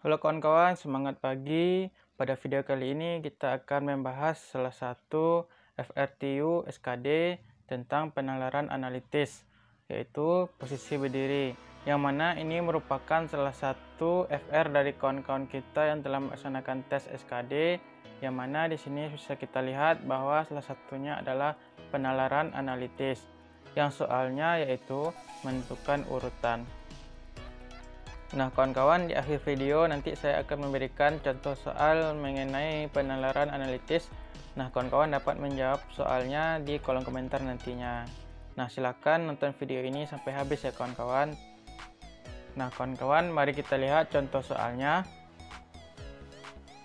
Halo kawan-kawan, semangat pagi. Pada video kali ini kita akan membahas salah satu FRTU SKD tentang penalaran analitis, yaitu posisi berdiri. Yang mana ini merupakan salah satu FR dari kawan-kawan kita yang telah melaksanakan tes SKD, yang mana di sini bisa kita lihat bahwa salah satunya adalah penalaran analitis. Yang soalnya yaitu menentukan urutan. Nah kawan-kawan, di akhir video nanti saya akan memberikan contoh soal mengenai penalaran analitis. Nah kawan-kawan dapat menjawab soalnya di kolom komentar nantinya. Nah silakan nonton video ini sampai habis ya kawan-kawan. Nah kawan-kawan, mari kita lihat contoh soalnya.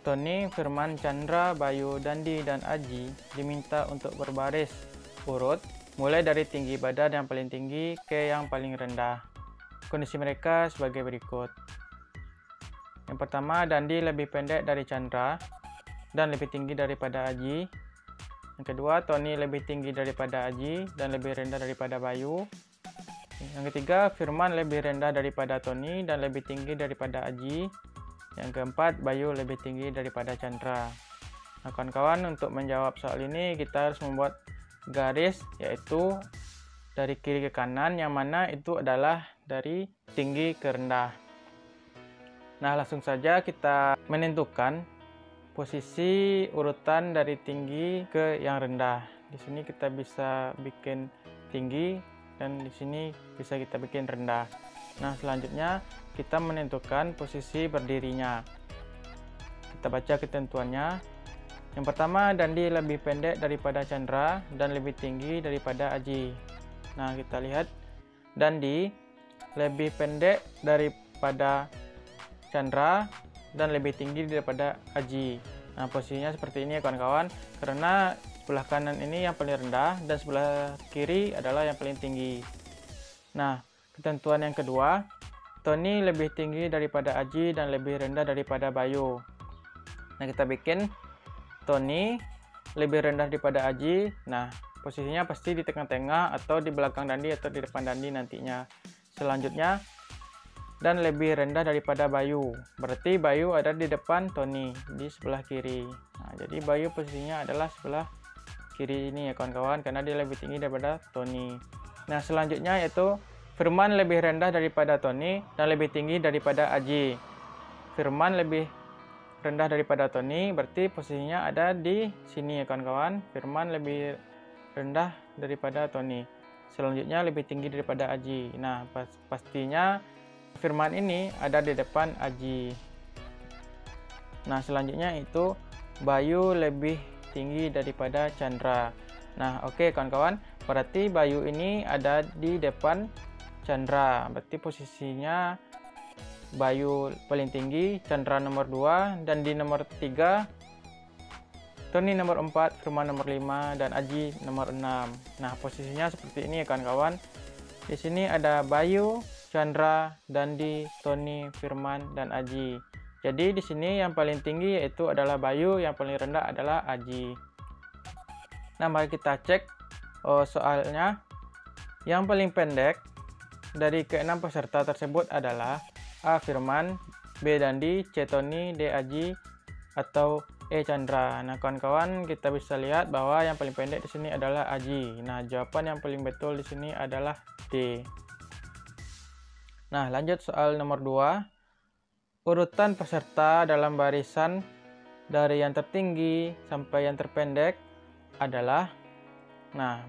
Tony, Firman, Chandra, Bayu, Dandi, dan Aji diminta untuk berbaris urut mulai dari tinggi badan yang paling tinggi ke yang paling rendah. Kondisi mereka sebagai berikut. Yang pertama, Dandi lebih pendek dari Chandra dan lebih tinggi daripada Aji. Yang kedua, Tony lebih tinggi daripada Aji dan lebih rendah daripada Bayu. Yang ketiga, Firman lebih rendah daripada Tony dan lebih tinggi daripada Aji. Yang keempat, Bayu lebih tinggi daripada Chandra. Nah kawan-kawan, untuk menjawab soal ini kita harus membuat garis, yaitu dari kiri ke kanan, yang mana itu adalah dari tinggi ke rendah. Nah langsung saja kita menentukan posisi urutan dari tinggi ke yang rendah. Di sini kita bisa bikin tinggi dan di sini bisa kita bikin rendah. Nah selanjutnya kita menentukan posisi berdirinya. Kita baca ketentuannya. Yang pertama, Dandi lebih pendek daripada Chandra dan lebih tinggi daripada Aji. Nah kita lihat, Dandi lebih pendek daripada Chandra dan lebih tinggi daripada Aji. Nah posisinya seperti ini ya kawan-kawan, karena sebelah kanan ini yang paling rendah dan sebelah kiri adalah yang paling tinggi. Nah ketentuan yang kedua, Tony lebih tinggi daripada Aji dan lebih rendah daripada Bayu. Nah kita bikin Tony lebih rendah daripada Aji. Nah posisinya pasti di tengah-tengah atau di belakang Dandi atau di depan Dandi nantinya. Selanjutnya, dan lebih rendah daripada Bayu. Berarti Bayu ada di depan Tony, di sebelah kiri. Nah, jadi Bayu posisinya adalah sebelah kiri ini ya kawan-kawan, karena dia lebih tinggi daripada Tony. Nah selanjutnya yaitu Firman lebih rendah daripada Tony dan lebih tinggi daripada Aji. Firman lebih rendah daripada Tony, berarti posisinya ada di sini ya kawan-kawan. Firman lebih rendah daripada Tony. Selanjutnya lebih tinggi daripada Aji. Nah pastinya Firman ini ada di depan Aji. Nah selanjutnya itu Bayu lebih tinggi daripada Chandra. Nah oke kawan-kawan, berarti Bayu ini ada di depan Chandra. Berarti posisinya Bayu paling tinggi, Chandra nomor 2, dan di nomor 3 Tony nomor 4, Firman nomor 5, dan Aji nomor 6. Nah posisinya seperti ini ya kawan-kawan. Di sini ada Bayu, Chandra, Dandi, Tony, Firman, dan Aji. Jadi di sini yang paling tinggi yaitu adalah Bayu, yang paling rendah adalah Aji. Nah mari kita cek soalnya. Yang paling pendek dari ke-6 peserta tersebut adalah A. Firman, B. Dandi, C. Tony, D. Aji, atau E. Chandra. Nah kawan-kawan, kita bisa lihat bahwa yang paling pendek di sini adalah Aji. Nah jawaban yang paling betul di sini adalah D. Nah lanjut soal nomor 2. Urutan peserta dalam barisan dari yang tertinggi sampai yang terpendek adalah. Nah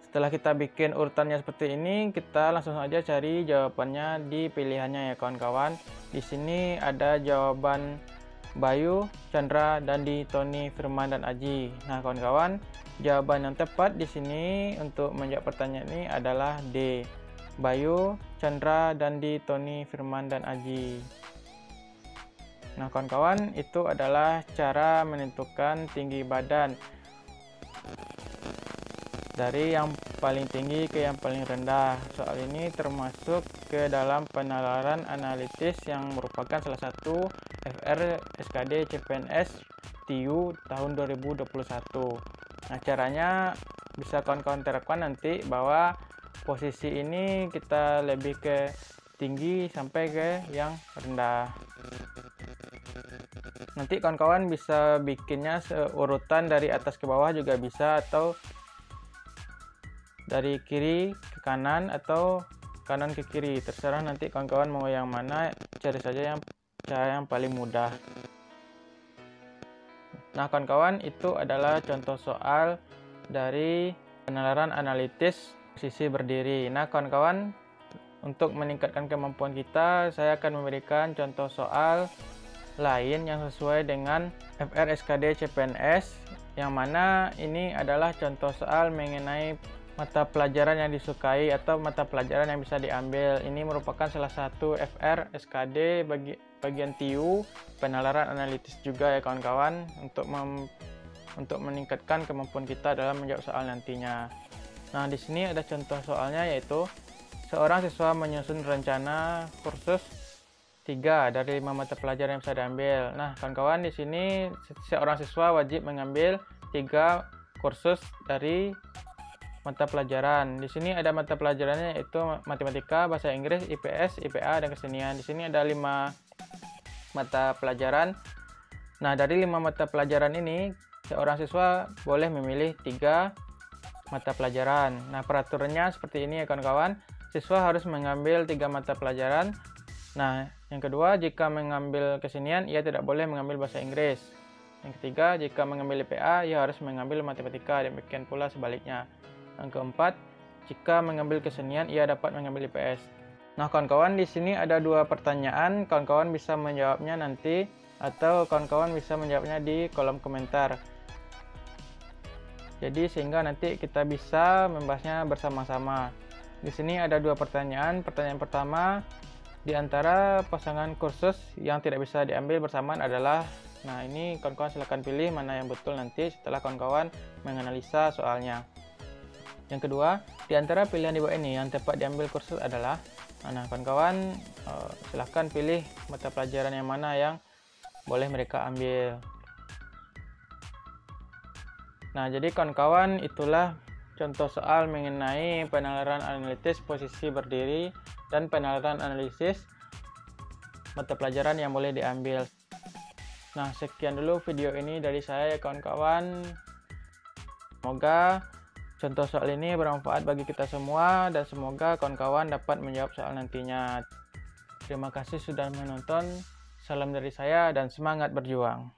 setelah kita bikin urutannya seperti ini, kita langsung saja cari jawabannya di pilihannya ya kawan-kawan. Di sini ada jawaban Bayu, Chandra, Dandi, Tony, Firman, dan Aji. Nah kawan-kawan, jawaban yang tepat di sini untuk menjawab pertanyaan ini adalah D. Bayu, Chandra, Dandi, Tony, Firman, dan Aji. Nah kawan-kawan, itu adalah cara menentukan tinggi badan dari yang paling tinggi ke yang paling rendah. Soal ini termasuk ke dalam penalaran analitis yang merupakan salah satu FR SKD CPNS TU tahun 2021. Nah caranya bisa kawan-kawan terapkan nanti, bahwa posisi ini kita lebih ke tinggi sampai ke yang rendah. Nanti kawan-kawan bisa bikinnya seurutan dari atas ke bawah juga bisa, atau dari kiri ke kanan atau kanan ke kiri, terserah nanti kawan-kawan mau yang mana, cari saja yang cara yang paling mudah. Nah kawan-kawan, itu adalah contoh soal dari penalaran analitis posisi berdiri. Nah kawan-kawan, untuk meningkatkan kemampuan kita, saya akan memberikan contoh soal lain yang sesuai dengan FR SKD CPNS, yang mana ini adalah contoh soal mengenai mata pelajaran yang disukai atau mata pelajaran yang bisa diambil. Ini merupakan salah satu FR SKD bagian TIU, penalaran analitis juga ya kawan-kawan, untuk meningkatkan kemampuan kita dalam menjawab soal nantinya. Nah, di sini ada contoh soalnya, yaitu seorang siswa menyusun rencana kursus 3 dari 5 mata pelajaran yang bisa diambil. Nah, kawan-kawan, di sini seorang siswa wajib mengambil 3 kursus dari mata pelajaran. Di sini ada mata pelajarannya, yaitu matematika, bahasa Inggris, IPS, IPA, dan kesenian. Di sini ada 5 mata pelajaran. Nah, dari 5 mata pelajaran ini, seorang siswa boleh memilih 3 mata pelajaran. Nah, peraturannya seperti ini ya kawan-kawan. Siswa harus mengambil 3 mata pelajaran. Nah, yang kedua, jika mengambil kesenian, ia tidak boleh mengambil bahasa Inggris. Yang ketiga, jika mengambil IPA, ia harus mengambil matematika, demikian pula sebaliknya. Yang keempat, jika mengambil kesenian, ia dapat mengambil IPS. Nah, kawan-kawan, di sini ada 2 pertanyaan. Kawan-kawan bisa menjawabnya nanti, atau kawan-kawan bisa menjawabnya di kolom komentar. Jadi, sehingga nanti kita bisa membahasnya bersama-sama. Di sini ada 2 pertanyaan. Pertanyaan pertama, di antara pasangan kursus yang tidak bisa diambil bersamaan adalah... Nah, ini kawan-kawan silahkan pilih mana yang betul nanti setelah kawan-kawan menganalisa soalnya. Yang kedua, di antara pilihan di bawah ini yang tepat diambil kursus adalah... Nah, kawan-kawan silahkan pilih mata pelajaran yang mana yang boleh mereka ambil. Nah, jadi kawan-kawan, itulah contoh soal mengenai penalaran analitis posisi berdiri dan penalaran analisis mata pelajaran yang boleh diambil. Nah, sekian dulu video ini dari saya ya kawan-kawan. Semoga contoh soal ini bermanfaat bagi kita semua, dan semoga kawan-kawan dapat menjawab soal nantinya. Terima kasih sudah menonton. Salam dari saya dan semangat berjuang.